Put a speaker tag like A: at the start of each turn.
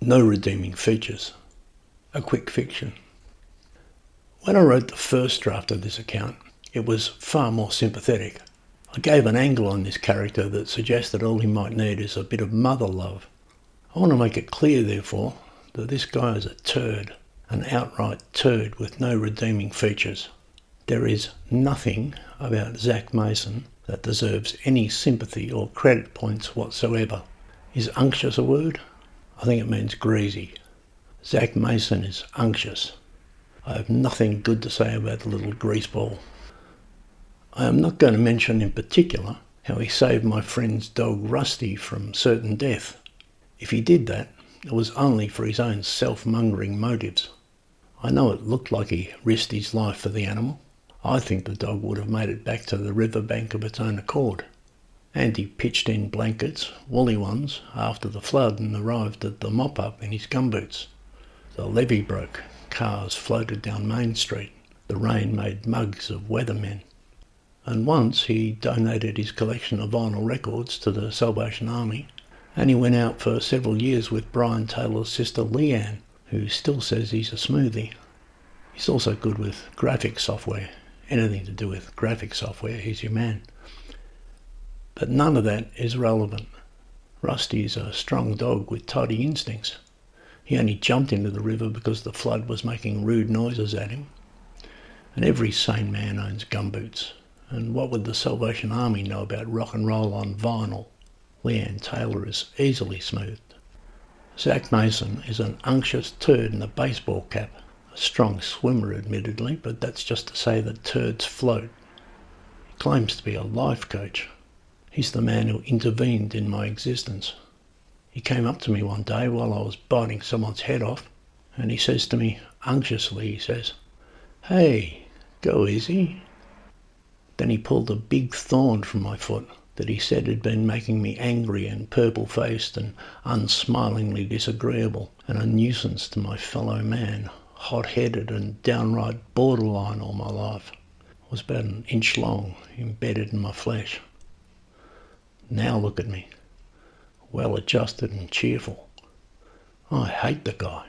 A: No redeeming features. A quick fiction. When I wrote the first draft of this account, it was far more sympathetic. I gave an angle on this character that suggested all he might need is a bit of mother love. I want to make it clear, therefore, that this guy is a turd, an outright turd with no redeeming features. There is nothing about Zach Mason that deserves any sympathy or credit points whatsoever. Is unctuous a word? I think it means greasy. Zach Mason is unctuous. I have nothing good to say about the little greaseball. I am not going to mention in particular how he saved my friend's dog Rusty from certain death. If he did that, it was only for his own self-mongering motives. I know it looked like he risked his life for the animal. I think the dog would have made it back to the riverbank of its own accord. And he pitched in blankets, woolly ones, after the flood and arrived at the mop-up in his gumboots. The levee broke, cars floated down Main Street, the rain made mugs of weathermen. And once he donated his collection of vinyl records to the Salvation Army, and he went out for several years with Brian Taylor's sister Leanne, who still says he's a smoothie. He's also good with graphic software. Anything to do with graphic software, he's your man. But none of that is relevant. Rusty is a strong dog with tidy instincts. He only jumped into the river because the flood was making rude noises at him. And every sane man owns gumboots. And what would the Salvation Army know about rock and roll on vinyl? Leanne Taylor is easily smoothed. Zach Mason is an unctuous turd in a baseball cap. A strong swimmer, admittedly, but that's just to say that turds float. He claims to be a life coach. He's the man who intervened in my existence. He came up to me one day while I was biting someone's head off, and he says to me, unctuously, he says, "Hey, go easy." Then he pulled a big thorn from my foot that he said had been making me angry and purple-faced and unsmilingly disagreeable and a nuisance to my fellow man, hot-headed and downright borderline all my life. It was about an inch long, embedded in my flesh. Now look at me, well-adjusted and cheerful. I hate the guy.